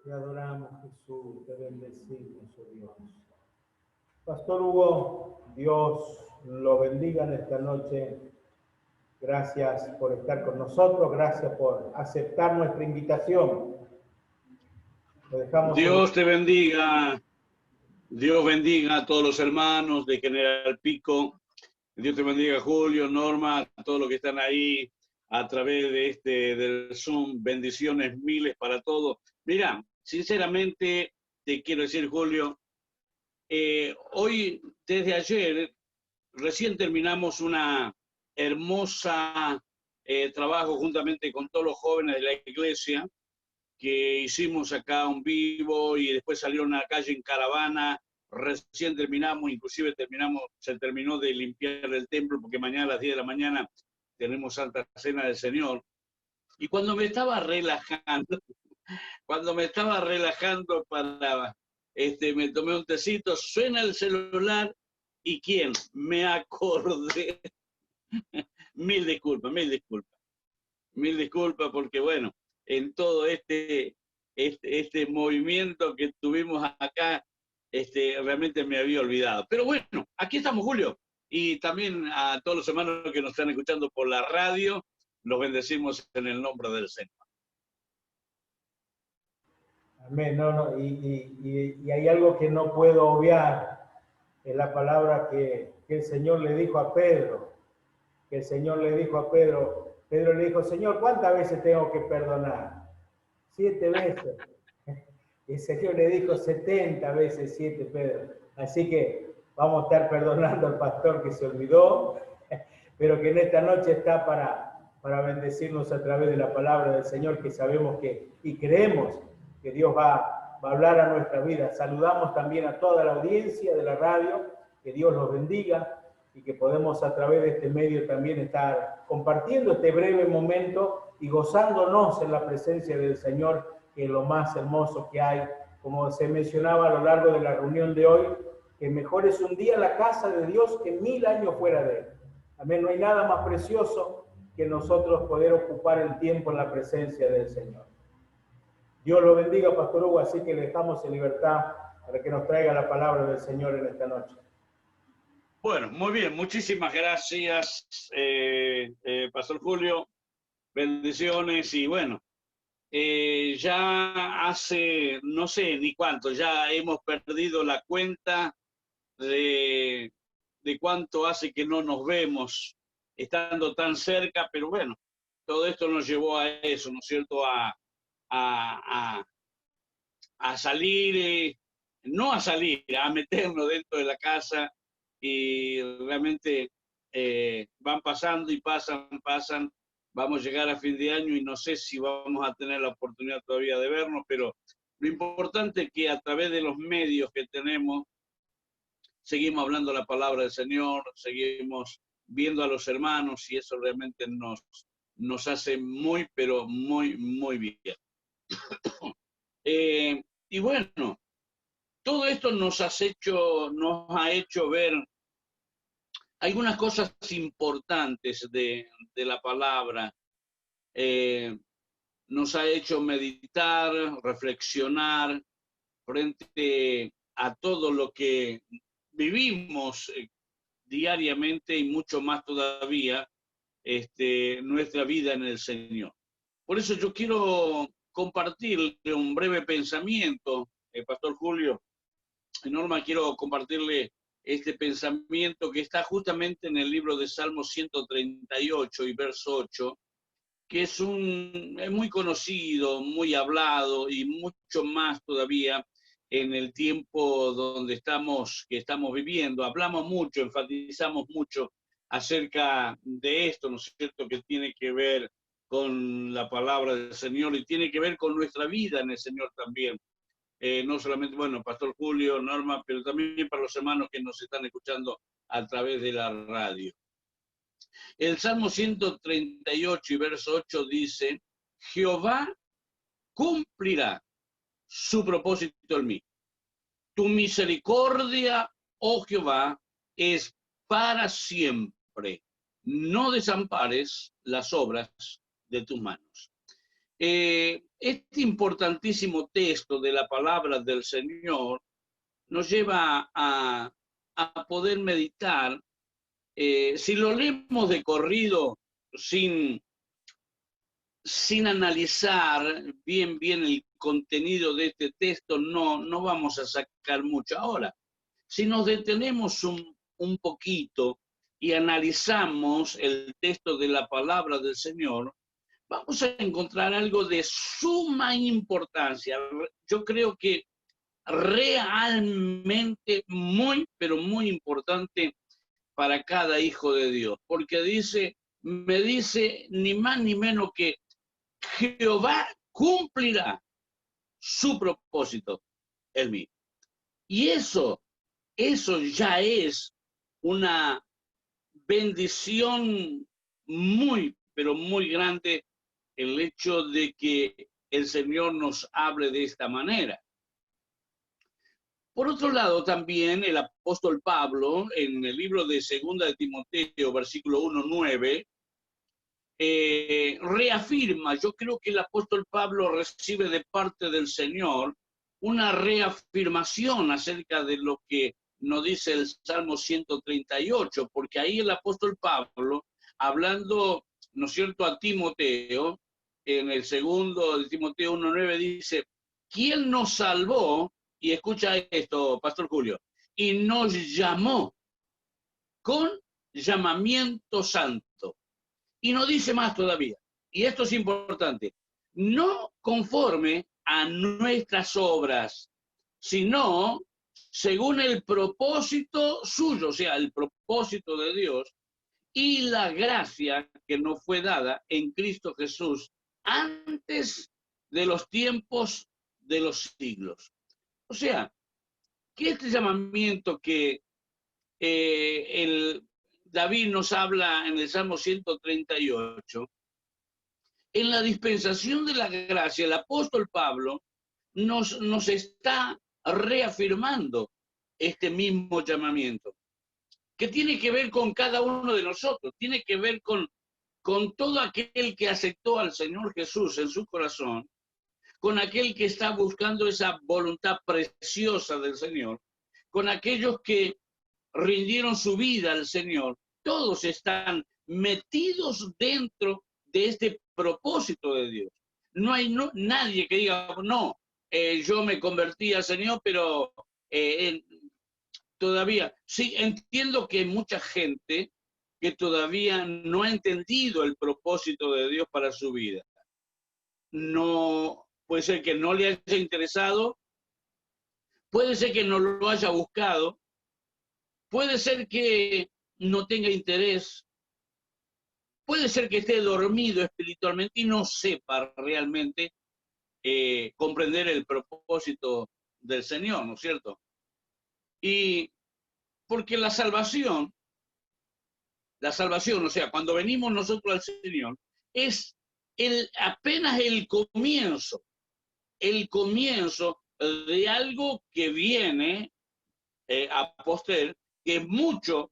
Te adoramos, Jesús, te bendecimos, oh Dios. Pastor Hugo, Dios lo bendiga en esta noche. Gracias por estar con nosotros, gracias por aceptar nuestra invitación. Lo dejamos Dios te bendiga. Dios bendiga a todos los hermanos de General Pico. Dios te bendiga, Julio, Norma, a todos los que están ahí a través de del Zoom. Bendiciones miles para todos. Mira, sinceramente te quiero decir, Julio, hoy, desde ayer, recién terminamos una hermosa trabajo juntamente con todos los jóvenes de la iglesia, que hicimos acá un vivo y después salieron a la calle en caravana. Recién terminamos, inclusive se terminó de limpiar el templo porque mañana a las 10 de la mañana tenemos Santa Cena del Señor. Y cuando me estaba relajando, me tomé un tecito, suena el celular y ¿quién? Me acordé. Mil disculpas porque bueno, en todo este movimiento que tuvimos acá, realmente me había olvidado. Pero bueno, aquí estamos, Julio. Y también a todos los hermanos que nos están escuchando por la radio, los bendecimos en el nombre del Señor. Amén. Y hay algo que no puedo obviar, es la palabra que el Señor le dijo a Pedro. Pedro le dijo, Señor, ¿cuántas veces tengo que perdonar? 7 veces. El Señor le dijo 70 veces 7, Pedro. Así que vamos a estar perdonando al pastor que se olvidó, pero que en esta noche está para bendecirnos a través de la palabra del Señor, que sabemos y creemos que Dios va a hablar a nuestra vida. Saludamos también a toda la audiencia de la radio, que Dios los bendiga y que podemos a través de este medio también estar compartiendo este breve momento y gozándonos en la presencia del Señor, que es lo más hermoso que hay. Como se mencionaba a lo largo de la reunión de hoy, que mejor es un día en la casa de Dios que 1000 años fuera de Él. Amén. No hay nada más precioso que nosotros poder ocupar el tiempo en la presencia del Señor. Dios lo bendiga, Pastor Hugo, así que le dejamos en libertad para que nos traiga la palabra del Señor en esta noche. Bueno, muy bien, muchísimas gracias, Pastor Julio. Bendiciones y bueno, ya hace no sé ni cuánto, ya hemos perdido la cuenta de cuánto hace que no nos vemos estando tan cerca, pero bueno, todo esto nos llevó a eso, ¿no es cierto? A salir, no a salir, a meternos dentro de la casa y realmente van pasando y pasan. Vamos a llegar a fin de año y no sé si vamos a tener la oportunidad todavía de vernos, pero lo importante es que a través de los medios que tenemos, seguimos hablando la palabra del Señor, seguimos viendo a los hermanos y eso realmente nos hace muy, pero muy, muy bien. Y bueno, todo esto nos ha hecho ver algunas cosas importantes de la palabra. Nos ha hecho meditar, reflexionar frente a todo lo que vivimos diariamente y mucho más todavía nuestra vida en el Señor. Por eso yo quiero compartirle un breve pensamiento, Pastor Julio. Norma, quiero compartirle este pensamiento que está justamente en el libro de Salmos 138 y verso 8, que es muy conocido, muy hablado y mucho más todavía en el tiempo que estamos viviendo. Hablamos mucho, enfatizamos mucho acerca de esto, ¿no es cierto?, que tiene que ver con la palabra del Señor y tiene que ver con nuestra vida en el Señor también. No solamente, bueno, Pastor Julio, Norma, pero también para los hermanos que nos están escuchando a través de la radio. El Salmo 138 y verso 8 dice, Jehová cumplirá su propósito en mí. Tu misericordia, oh Jehová, es para siempre. No desampares las obras de tus manos. este importantísimo texto de la palabra del Señor nos lleva a poder meditar. Si lo leemos de corrido, sin analizar bien el contenido de este texto, no vamos a sacar mucho. Ahora, si nos detenemos un poquito y analizamos el texto de la palabra del Señor, vamos a encontrar algo de suma importancia. Yo creo que realmente muy, pero muy importante para cada hijo de Dios, porque me dice ni más ni menos que Jehová cumplirá su propósito en mí. Y eso ya es una bendición muy, pero muy grande, el hecho de que el Señor nos hable de esta manera. Por otro lado, también el apóstol Pablo, en el libro de 2 de Timoteo, versículo 1:9, reafirma. Yo creo que el apóstol Pablo recibe de parte del Señor una reafirmación acerca de lo que nos dice el Salmo 138, porque ahí el apóstol Pablo, hablando, ¿no es cierto?, a Timoteo, en el 2 de Timoteo 1:9 dice, ¿quién nos salvó? Y escucha esto, Pastor Julio, y nos llamó con llamamiento santo. Y no dice más todavía, y esto es importante, no conforme a nuestras obras, sino según el propósito suyo, o sea, el propósito de Dios y la gracia que nos fue dada en Cristo Jesús antes de los tiempos de los siglos. O sea, que este llamamiento que David nos habla en el Salmo 138, en la dispensación de la gracia, el apóstol Pablo nos está reafirmando este mismo llamamiento, que tiene que ver con cada uno de nosotros, tiene que ver con todo aquel que aceptó al Señor Jesús en su corazón, con aquel que está buscando esa voluntad preciosa del Señor, con aquellos que rindieron su vida al Señor. Todos están metidos dentro de este propósito de Dios. No hay nadie que diga, no, yo me convertí al Señor, pero todavía, sí, entiendo que hay mucha gente que todavía no ha entendido el propósito de Dios para su vida. No, puede ser que no le haya interesado, puede ser que no lo haya buscado, puede ser que no tenga interés, puede ser que esté dormido espiritualmente y no sepa realmente comprender el propósito del Señor, ¿no es cierto? Y porque la salvación, o sea, cuando venimos nosotros al Señor, es apenas el comienzo de algo que viene a posterior, que es mucho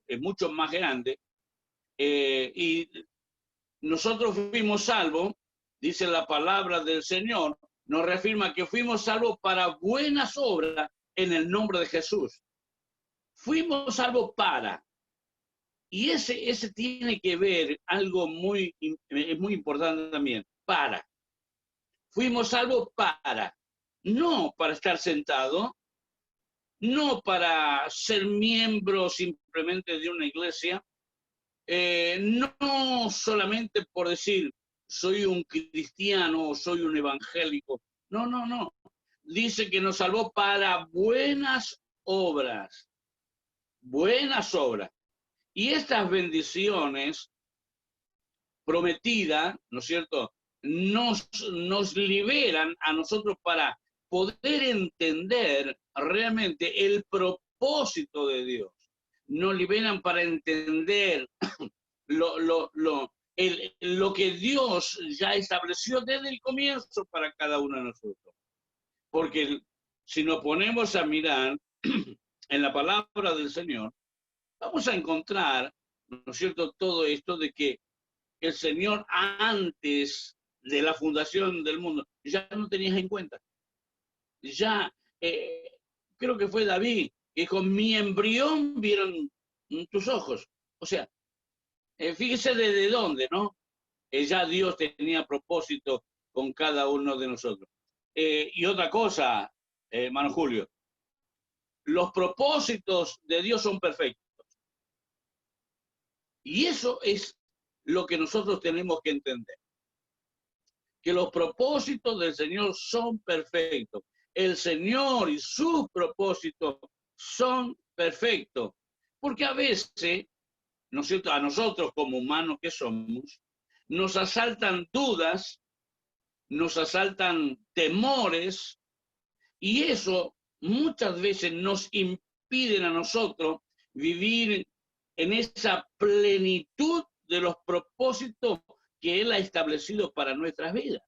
más grande, y nosotros fuimos salvos, dice la palabra del Señor, nos reafirma que fuimos salvos para buenas obras en el nombre de Jesús. Fuimos salvos para, y ese tiene que ver algo muy importante también, para. Fuimos salvos para, no para estar sentado, no para ser miembro simplemente de una iglesia, no solamente por decir soy un cristiano o soy un evangélico. No. Dice que nos salvó para buenas obras. Buenas obras. Y estas bendiciones prometidas, ¿no es cierto?, nos liberan a nosotros para poder entender realmente el propósito de Dios. Nos liberan para entender lo que Dios ya estableció desde el comienzo para cada uno de nosotros. Porque si nos ponemos a mirar en la palabra del Señor, vamos a encontrar, ¿no es cierto?, todo esto de que el Señor antes de la fundación del mundo, ya no tenías en cuenta. Ya, creo que fue David, que dijo, mi embrión vieron tus ojos. O sea, fíjese desde dónde, ¿no? Ya Dios tenía propósito con cada uno de nosotros. Y otra cosa, hermano Julio, los propósitos de Dios son perfectos. Y eso es lo que nosotros tenemos que entender. Que los propósitos del Señor son perfectos. El Señor y sus propósitos son perfectos. Porque a veces, ¿no es cierto?, a nosotros como humanos que somos, nos asaltan dudas, nos asaltan temores, y eso muchas veces nos impiden a nosotros vivir en esa plenitud de los propósitos que Él ha establecido para nuestras vidas.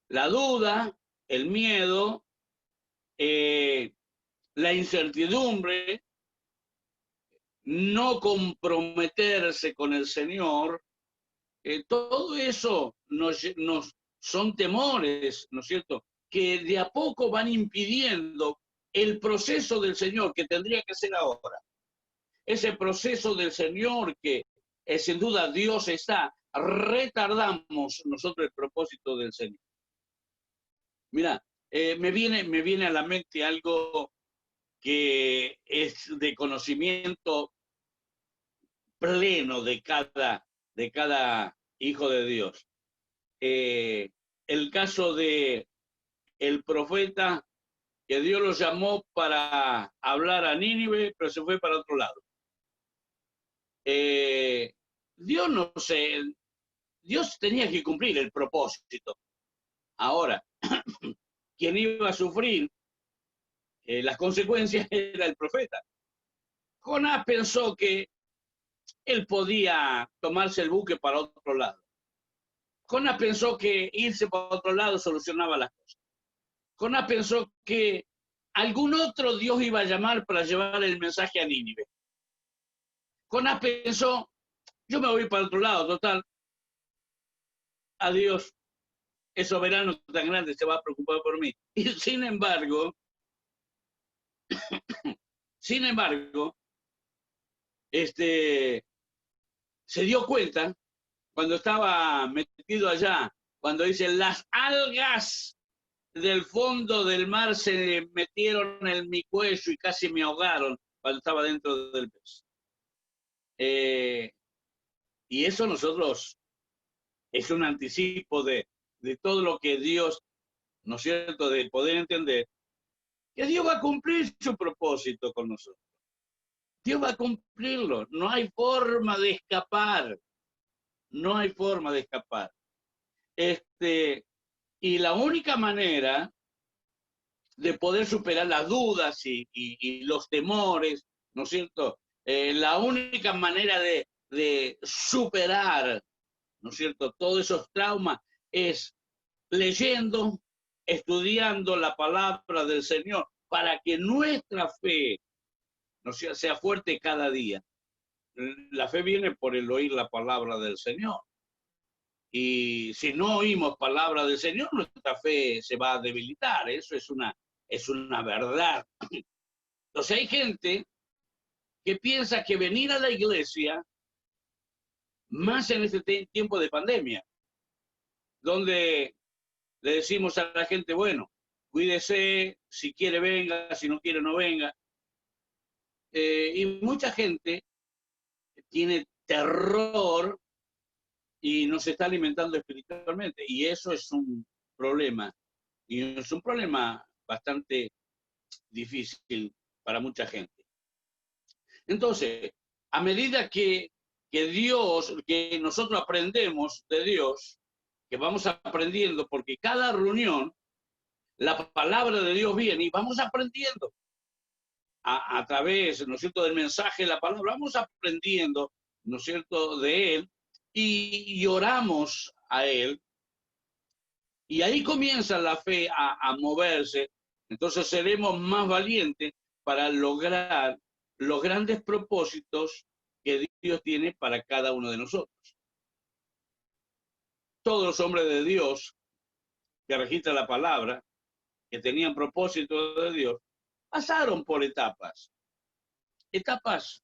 La duda, el miedo, la incertidumbre, no comprometerse con el Señor, todo eso nos son temores, ¿no es cierto?, que de a poco van impidiendo el proceso del Señor que tendría que ser ahora. Ese proceso del Señor que sin duda Dios está, retardamos nosotros el propósito del Señor. Mira, me viene a la mente algo que es de conocimiento pleno de cada hijo de Dios. El caso de el profeta que Dios lo llamó para hablar a Nínive, pero se fue para otro lado. Dios no sé, Dios tenía que cumplir el propósito. Ahora, quien iba a sufrir las consecuencias era el profeta. Jonás pensó que él podía tomarse el buque para otro lado. Jonás pensó que irse para otro lado solucionaba las cosas. Jonás pensó que algún otro Dios iba a llamar para llevar el mensaje a Nínive. Jonás pensó, yo me voy para otro lado, total. A Dios es soberano tan grande, se va a preocupar por mí. Y sin embargo, se dio cuenta cuando estaba metido allá, cuando dice, las algas del fondo del mar se metieron en mi cuello y casi me ahogaron cuando estaba dentro del pez. Y eso nosotros es un anticipo de todo lo que Dios, ¿no es cierto?, de poder entender que Dios va a cumplir su propósito con nosotros. Dios va a cumplirlo. No hay forma de escapar. No hay forma de escapar. Y la única manera de poder superar las dudas y los temores, ¿no es cierto? La única manera de superar, ¿no es cierto?, todos esos traumas es leyendo, estudiando la palabra del Señor para que nuestra fe, ¿no sea fuerte cada día. La fe viene por el oír la palabra del Señor. Y si no oímos palabra del Señor, nuestra fe se va a debilitar. Eso es una verdad. Entonces hay gente que piensa que venir a la iglesia, más en este tiempo de pandemia, donde le decimos a la gente, bueno, cuídese, si quiere venga, si no quiere no venga. Y mucha gente tiene terror y nos está alimentando espiritualmente. Y eso es un problema. Y es un problema bastante difícil para mucha gente. Entonces, a medida que nosotros aprendemos de Dios, que vamos aprendiendo, porque cada reunión, la palabra de Dios viene y vamos aprendiendo a través, ¿no es cierto?, del mensaje de la palabra, vamos aprendiendo, ¿no es cierto?, de Él y oramos a Él. Y ahí comienza la fe a moverse. Entonces seremos más valientes para lograr los grandes propósitos que Dios tiene para cada uno de nosotros. todos los hombres de Dios que registran la palabra, que tenían propósito de Dios, pasaron por etapas. Etapas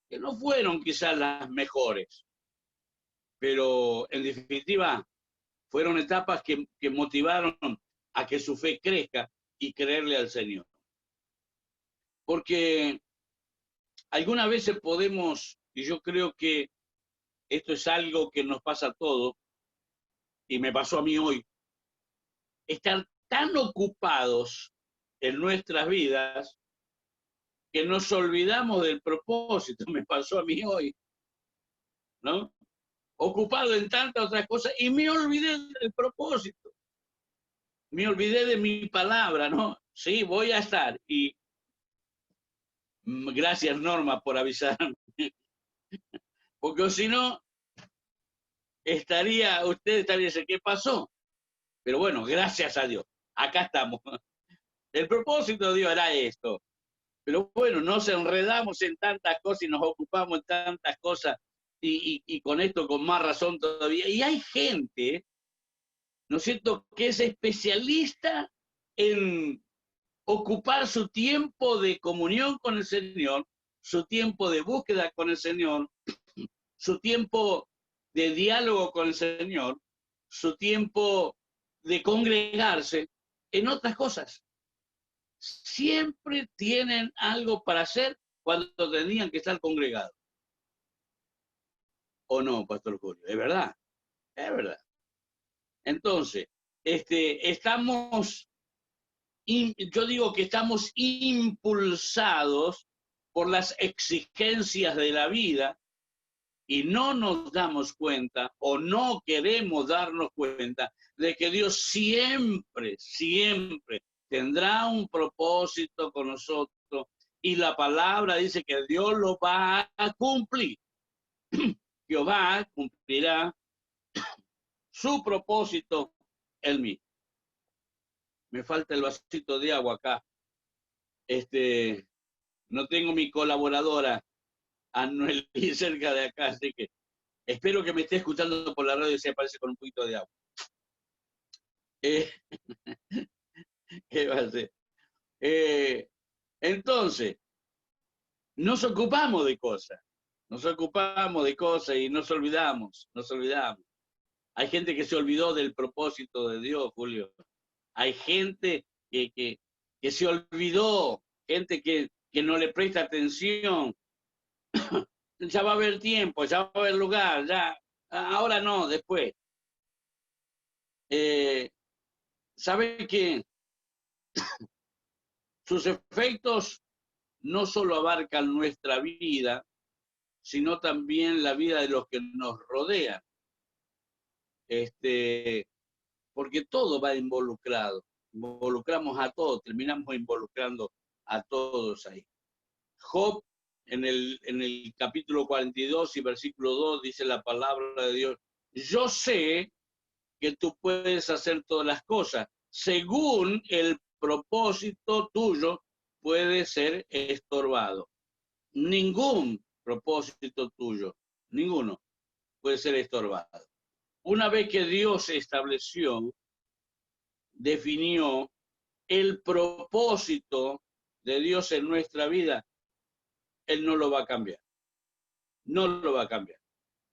que no fueron quizás las mejores, pero en definitiva fueron etapas que motivaron a que su fe crezca y creerle al Señor. Porque algunas veces podemos, y yo creo que esto es algo que nos pasa a todos, y me pasó a mí hoy, estar tan ocupados en nuestras vidas que nos olvidamos del propósito. Me pasó a mí hoy, ¿no? Ocupado en tantas otras cosas y me olvidé del propósito. Me olvidé de mi palabra, ¿no? Sí, voy a estar. Y gracias, Norma, por avisarme. Porque si no, usted estaría diciendo, ¿qué pasó? Pero bueno, gracias a Dios. Acá estamos. El propósito de Dios era esto. Pero bueno, nos enredamos en tantas cosas y nos ocupamos en tantas cosas y con esto con más razón todavía. Y hay gente, ¿no es cierto?, que es especialista en ocupar su tiempo de comunión con el Señor, su tiempo de búsqueda con el Señor, su tiempo de diálogo con el Señor, su tiempo de congregarse en otras cosas. Siempre tienen algo para hacer cuando tenían que estar congregados. ¿O no, Pastor Julio? Es verdad, es verdad. Entonces, yo digo que estamos impulsados por las exigencias de la vida y no nos damos cuenta o no queremos darnos cuenta de que Dios siempre, siempre tendrá un propósito con nosotros y la palabra dice que Dios lo va a cumplir. Jehová cumplirá su propósito en mí. Me falta el vasito de agua acá. No tengo mi colaboradora Anuel cerca de acá, así que espero que me esté escuchando por la radio y se aparece con un poquito de agua. ¿Qué va a hacer? Entonces, nos ocupamos de cosas y nos olvidamos. Hay gente que se olvidó del propósito de Dios, Julio. Hay gente que se olvidó, gente que no le presta atención. Ya va a haber tiempo, ya va a haber lugar, ya, ahora no, después. ¿Sabe que sus efectos no solo abarcan nuestra vida, sino también la vida de los que nos rodean? Porque todo va involucrado. Involucramos a todos, terminamos involucrando a todos ahí. Job, en el capítulo 42 y versículo 2, dice la palabra de Dios: yo sé que tú puedes hacer todas las cosas, según el propósito tuyo puede ser estorbado. Ningún propósito tuyo, ninguno, puede ser estorbado. Una vez que Dios estableció, definió el propósito de Dios en nuestra vida, Él no lo va a cambiar. No lo va a cambiar.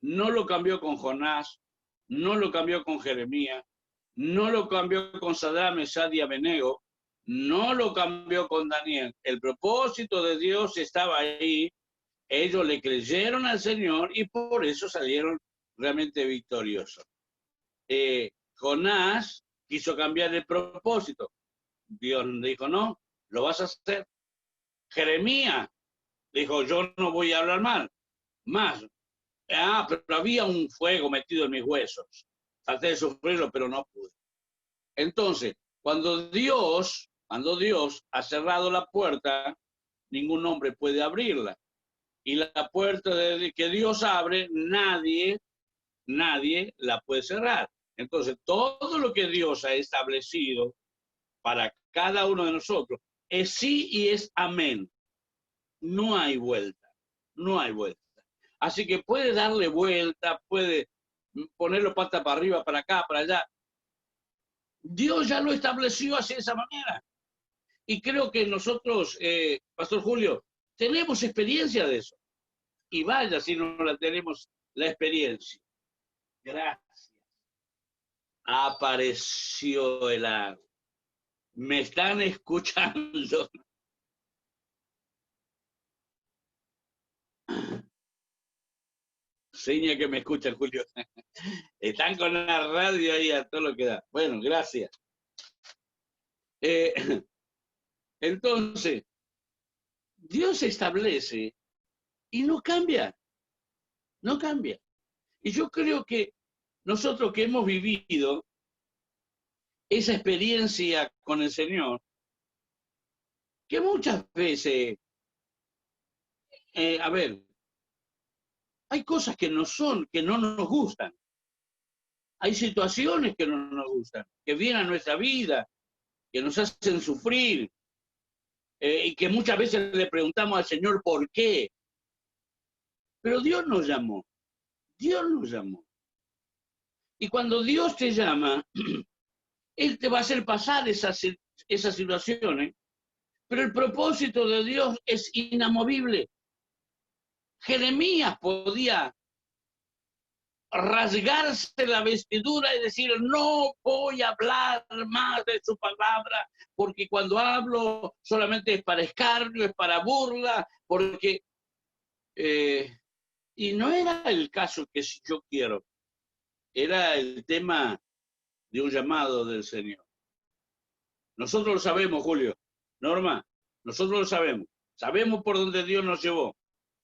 No lo cambió con Jonás, no lo cambió con Jeremías, no lo cambió con Sadrach, Mesach y Abednego, no lo cambió con Daniel. El propósito de Dios estaba ahí. Ellos le creyeron al Señor y por eso salieron realmente victoriosos. Jonás quiso cambiar el propósito. Dios dijo, no, lo vas a hacer. Jeremías dijo, yo no voy a hablar más. Pero había un fuego metido en mis huesos. Traté de sufrirlo, pero no pude. Entonces, cuando Dios ha cerrado la puerta, ningún hombre puede abrirla. Y la puerta que Dios abre, nadie la puede cerrar. Entonces, todo lo que Dios ha establecido para cada uno de nosotros es sí y es amén. No hay vuelta. Así que puede darle vuelta, puede ponerlo pata para arriba, para acá, para allá. Dios ya lo estableció así de esa manera. Y creo que nosotros, Pastor Julio, tenemos experiencia de eso. Y vaya si no la tenemos la experiencia. Gracias. Apareció el agua. ¿Me están escuchando? Seña que me escuchan, Julio. Están con la radio ahí a todo lo que da. Bueno, gracias. Entonces, Dios establece y no cambia. No cambia. Y yo creo que nosotros que hemos vivido esa experiencia con el Señor, que muchas veces, a ver, hay cosas que no son, que no nos gustan. Hay situaciones que no nos gustan, que vienen a nuestra vida, que nos hacen sufrir, y que muchas veces le preguntamos al Señor por qué. Pero Dios nos llamó. Dios nos llamó. Y cuando Dios te llama, Él te va a hacer pasar esas situaciones, pero el propósito de Dios es inamovible. Jeremías podía rasgarse la vestidura y decir, no voy a hablar más de su palabra, porque cuando hablo solamente es para escarnio, es para burla, porque... y no era el caso que si yo quiero, era el tema de un llamado del Señor. Nosotros lo sabemos, Julio, Norma, nosotros lo sabemos. Sabemos por dónde Dios nos llevó.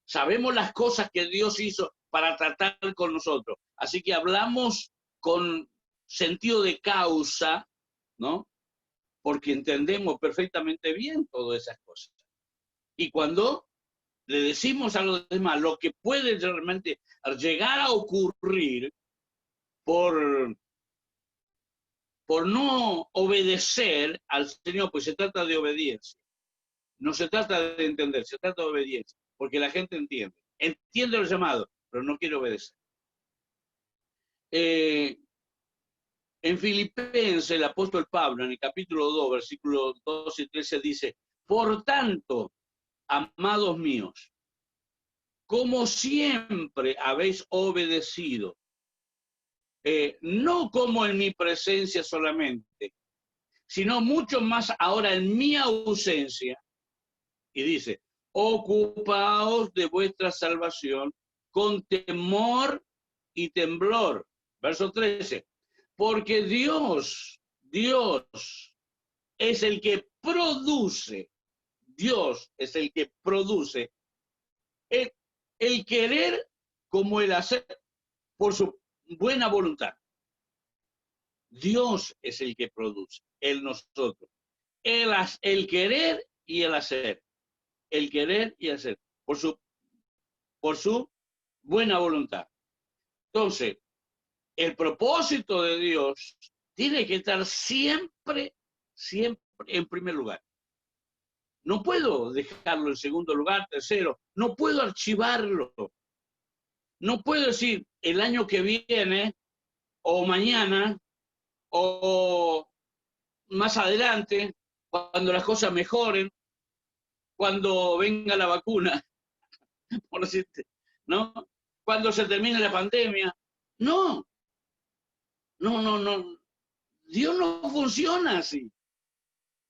Sabemos las cosas que Dios hizo para tratar con nosotros. Así que hablamos con sentido de causa, ¿no? Porque entendemos perfectamente bien todas esas cosas. Y cuando le decimos a los demás lo que puede realmente llegar a ocurrir por no obedecer al Señor, pues se trata de obediencia. No se trata de entender, se trata de obediencia, porque la gente entiende el llamado, pero no quiere obedecer. En Filipenses, el apóstol Pablo, en el capítulo 2, versículos 12 y 13, dice, por tanto, amados míos, como siempre habéis obedecido, no como en mi presencia solamente, sino mucho más ahora en mi ausencia. Y dice, ocupaos de vuestra salvación con temor y temblor. Verso 13, porque Dios es el que produce, Dios es el que produce el querer como el hacer por su buena voluntad. Dios es el que produce, Él nosotros. El querer y el hacer. El querer y hacer. Por su buena voluntad. Entonces, el propósito de Dios tiene que estar siempre en primer lugar. No puedo dejarlo en segundo lugar, tercero. No puedo archivarlo. No puedo decir el año que viene o mañana o más adelante, cuando las cosas mejoren, cuando venga la vacuna, por decirte, ¿no? Cuando se termine la pandemia. No. Dios no funciona así,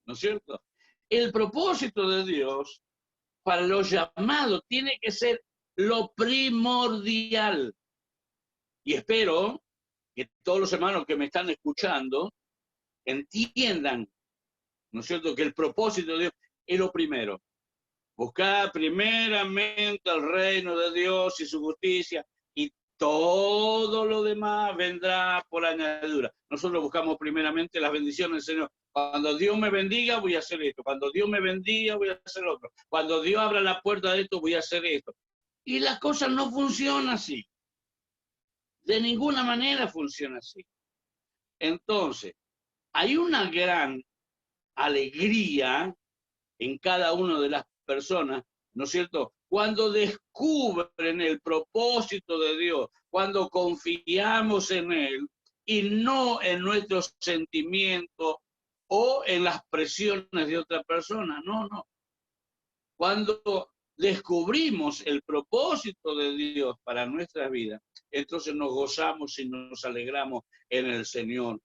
¿no es cierto? El propósito de Dios para los llamados tiene que ser lo primordial. Y espero que todos los hermanos que me están escuchando entiendan, ¿no es cierto?, que el propósito de Dios es lo primero. Buscar primeramente el reino de Dios y su justicia, y todo lo demás vendrá por añadidura. Nosotros buscamos primeramente las bendiciones del Señor. Cuando Dios me bendiga, voy a hacer esto. Cuando Dios me bendiga, voy a hacer otro. Cuando Dios abra la puerta de esto, voy a hacer esto. Y las cosas no funcionan así. De ninguna manera funciona así. Entonces, hay una gran alegría en cada una de las personas, ¿no es cierto?, cuando descubren el propósito de Dios, cuando confiamos en Él y no en nuestros sentimientos o en las presiones de otra persona. No, no. Cuando descubrimos el propósito de Dios para nuestras vidas, entonces nos gozamos y nos alegramos en el Señor,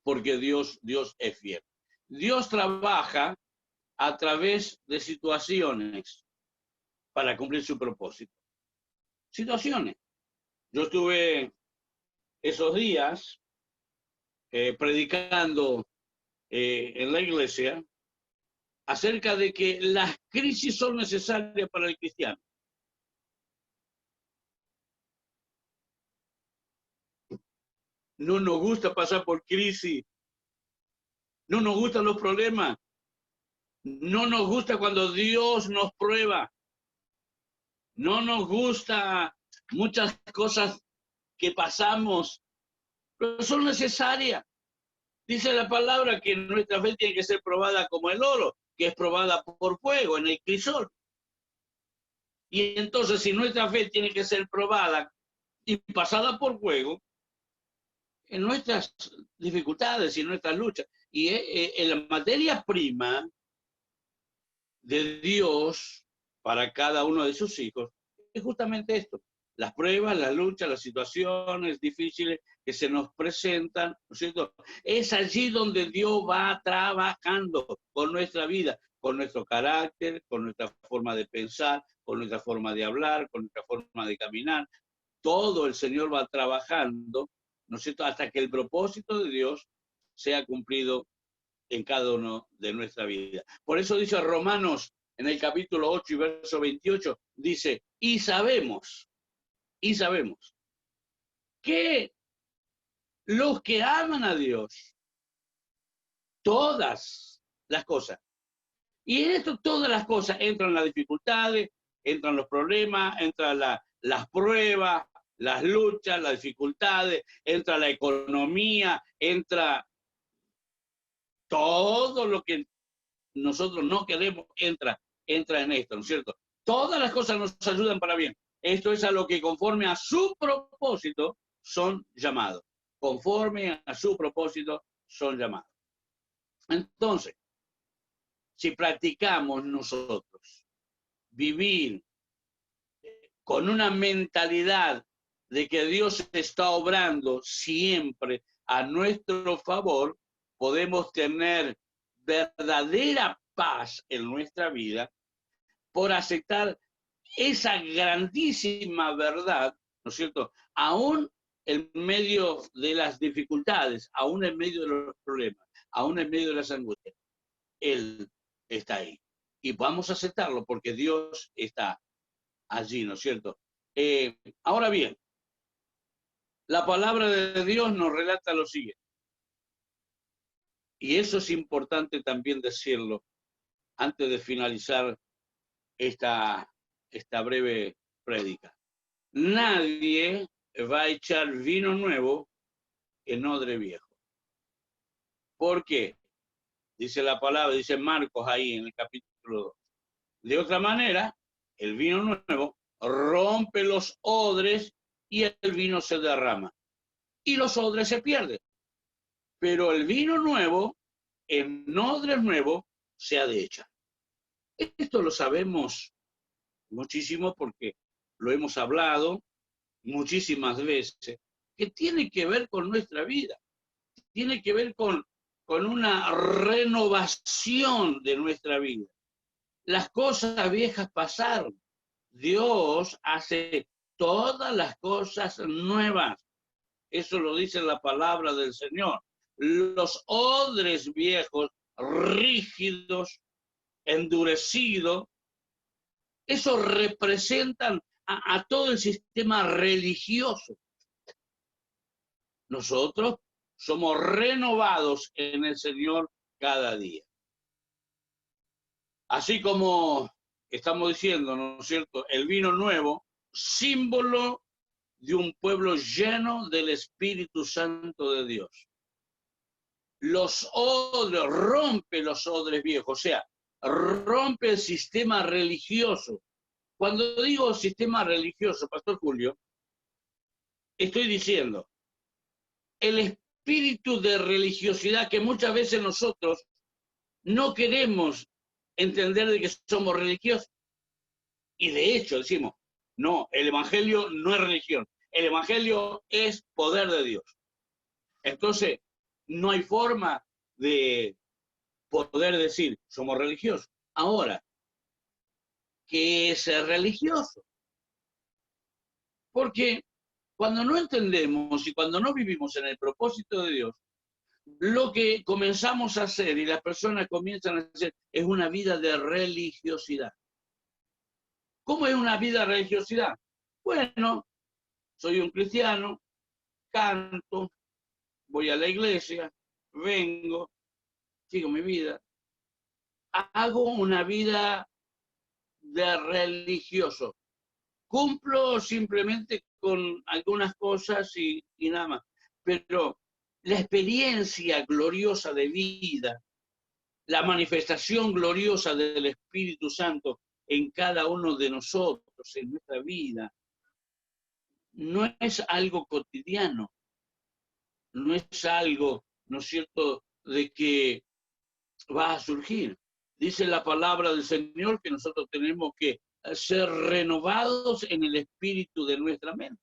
porque Dios es fiel. Dios trabaja a través de situaciones para cumplir su propósito. Situaciones. Yo estuve esos días predicando en la iglesia acerca de que las crisis son necesarias para el cristiano. No nos gusta pasar por crisis, no nos gustan los problemas, no nos gusta cuando Dios nos prueba, no nos gusta muchas cosas que pasamos, pero son necesarias. Dice la palabra que nuestra fe tiene que ser probada como el oro, que es probada por fuego en el crisol. Y entonces, si nuestra fe tiene que ser probada y pasada por fuego, en nuestras dificultades y en nuestras luchas, y en la materia prima de Dios para cada uno de sus hijos, es justamente esto: las pruebas, las luchas, las situaciones difíciles que se nos presentan, ¿no es cierto? Es allí donde Dios va trabajando con nuestra vida, con nuestro carácter, con nuestra forma de pensar, con nuestra forma de hablar, con nuestra forma de caminar. Todo el Señor va trabajando, ¿no es cierto?, hasta que el propósito de Dios sea cumplido en cada uno de nuestra vida. Por eso dice Romanos en el capítulo 8 y verso 28, dice, y sabemos que los que aman a Dios, todas las cosas, y en esto todas las cosas, entran las dificultades, entran los problemas, entran las pruebas, las luchas, las dificultades, entra la economía, entra todo lo que nosotros no queremos, entra en esto, ¿no es cierto? Todas las cosas nos ayudan para bien. Esto es a lo que conforme a su propósito son llamados. Conforme a su propósito son llamados. Entonces, si practicamos nosotros vivir con una mentalidad de que Dios está obrando siempre a nuestro favor, podemos tener verdadera paz en nuestra vida por aceptar esa grandísima verdad, ¿no es cierto? Aún en medio de las dificultades, aún en medio de los problemas, aún en medio de las angustias, Él está ahí. Y vamos a aceptarlo porque Dios está allí, ¿no es cierto? Ahora bien, la palabra de Dios nos relata lo siguiente. Y eso es importante también decirlo antes de finalizar esta breve prédica. Nadie va a echar vino nuevo en odre viejo. ¿Por qué? Dice la palabra, dice Marcos ahí en el capítulo 2. De otra manera, el vino nuevo rompe los odres y el vino se derrama. Y los odres se pierden. Pero el vino nuevo, en odres nuevos, se ha de echar. Esto lo sabemos muchísimo porque lo hemos hablado muchísimas veces, que tiene que ver con nuestra vida, tiene que ver con una renovación de nuestra vida. Las cosas viejas pasaron. Dios hace todas las cosas nuevas. Eso lo dice la palabra del Señor. Los odres viejos, rígidos, endurecidos, eso representan a todo el sistema religioso. Nosotros somos renovados en el Señor cada día. Así como estamos diciendo, ¿no es cierto?, el vino nuevo, símbolo de un pueblo lleno del Espíritu Santo de Dios. Los odres, rompe los odres viejos, o sea, rompe el sistema religioso. Cuando digo sistema religioso, Pastor Julio, estoy diciendo el espíritu de religiosidad que muchas veces nosotros no queremos entender de que somos religiosos. Y de hecho decimos, no, el evangelio no es religión, el evangelio es poder de Dios. Entonces, no hay forma de poder decir, somos religiosos. Ahora, ¿qué es ser religioso? Porque cuando no entendemos y cuando no vivimos en el propósito de Dios, lo que comenzamos a hacer y las personas comienzan a hacer es una vida de religiosidad. ¿Cómo es una vida de religiosidad? Bueno, soy un cristiano, canto, voy a la iglesia, vengo, sigo mi vida, hago una vida de religioso. Cumplo simplemente con algunas cosas y nada más. Pero la experiencia gloriosa de vida, la manifestación gloriosa del Espíritu Santo en cada uno de nosotros, en nuestra vida, no es algo cotidiano, no es algo, ¿no es cierto?, de que va a surgir. Dice la palabra del Señor que nosotros tenemos que ser renovados en el espíritu de nuestra mente.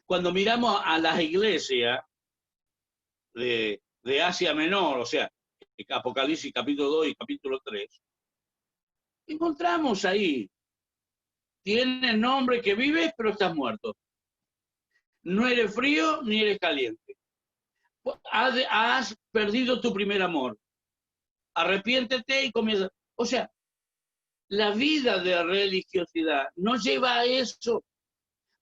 Cuando miramos a las iglesias de Asia Menor, o sea, Apocalipsis capítulo 2 y capítulo 3, encontramos ahí, tiene nombre que vives, pero estás muerto. No eres frío ni eres caliente. Has perdido tu primer amor. Arrepiéntete y comienza. O sea, la vida de religiosidad nos lleva a eso,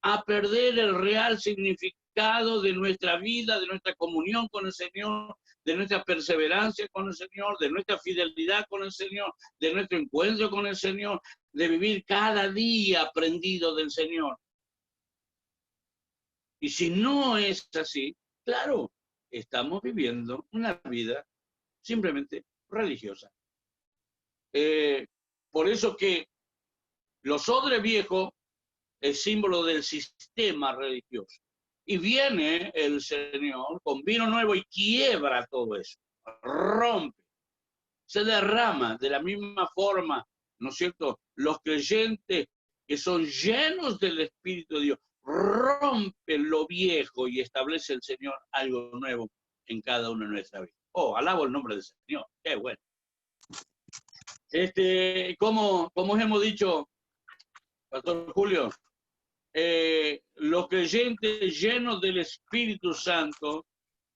a perder el real significado de nuestra vida, de nuestra comunión con el Señor, de nuestra perseverancia con el Señor, de nuestra fidelidad con el Señor, de nuestro encuentro con el Señor, de vivir cada día aprendido del Señor. Y si no es así, claro, estamos viviendo una vida simplemente religiosa. Por eso que los odres viejos es símbolo del sistema religioso. Y viene el Señor con vino nuevo y quiebra todo eso, rompe, se derrama de la misma forma, ¿no es cierto? Los creyentes que son llenos del Espíritu de Dios, rompen lo viejo y establece el Señor algo nuevo en cada una de nuestras vidas. Oh, alabo el nombre del Señor, qué bueno. Como hemos dicho, Pastor Julio, los creyentes llenos del Espíritu Santo,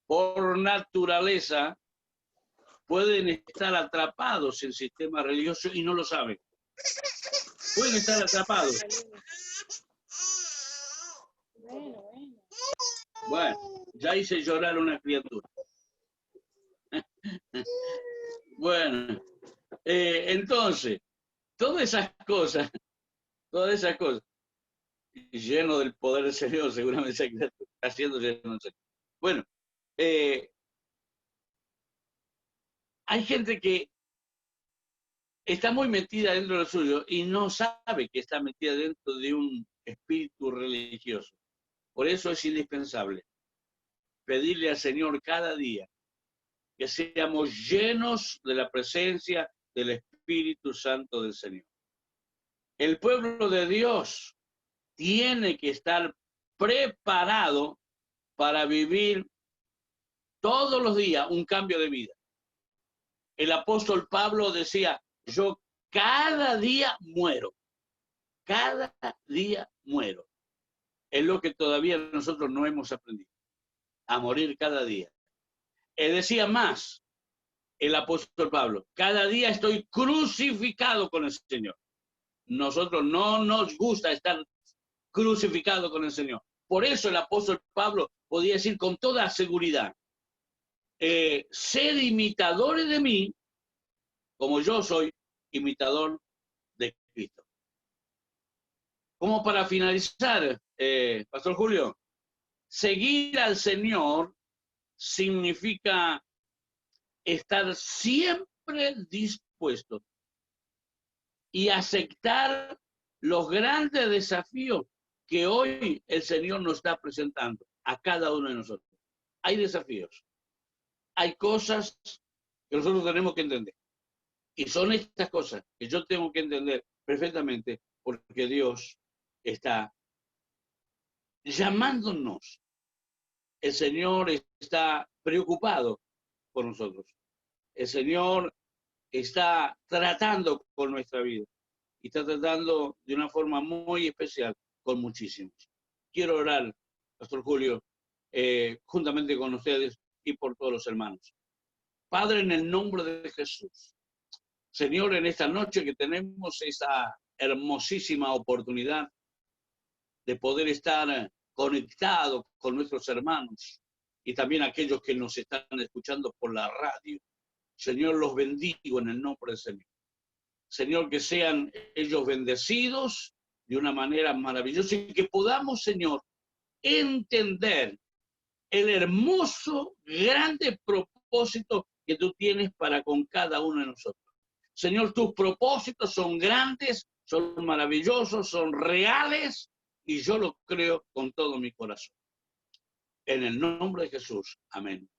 por naturaleza, pueden estar atrapados en el sistema religioso y no lo saben. Pueden estar atrapados. Bueno, ya hice llorar a una criatura. Bueno, entonces, todas esas cosas, lleno del poder del Señor, seguramente está haciendo lleno del Señor. Bueno, hay gente que está muy metida dentro de lo suyo y no sabe que está metida dentro de un espíritu religioso. Por eso es indispensable pedirle al Señor cada día que seamos llenos de la presencia del Espíritu Santo del Señor. El pueblo de Dios tiene que estar preparado para vivir todos los días un cambio de vida. El apóstol Pablo decía, yo cada día muero. Cada día muero. Es lo que todavía nosotros no hemos aprendido. A morir cada día. Él decía más, el apóstol Pablo, cada día estoy crucificado con el Señor. Nosotros no nos gusta estar crucificado con el Señor. Por eso el apóstol Pablo podía decir con toda seguridad, sed imitadores de mí, como yo soy imitador de Cristo. Como para finalizar, Pastor Julio, seguir al Señor significa estar siempre dispuestos y aceptar los grandes desafíos que hoy el Señor nos está presentando a cada uno de nosotros. Hay desafíos, hay cosas que nosotros tenemos que entender. Y son estas cosas que yo tengo que entender perfectamente porque Dios está llamándonos. El Señor está preocupado por nosotros. El Señor está tratando con nuestra vida y está tratando de una forma muy especial con muchísimos. Quiero orar, Pastor Julio, juntamente con ustedes y por todos los hermanos. Padre, en el nombre de Jesús, Señor, en esta noche que tenemos esa hermosísima oportunidad de poder estar conectados con nuestros hermanos y también aquellos que nos están escuchando por la radio. Señor, los bendigo en el nombre del Señor. Señor, que sean ellos bendecidos de una manera maravillosa y que podamos, Señor, entender el hermoso, grande propósito que tú tienes para con cada uno de nosotros. Señor, tus propósitos son grandes, son maravillosos, son reales y yo lo creo con todo mi corazón. En el nombre de Jesús. Amén.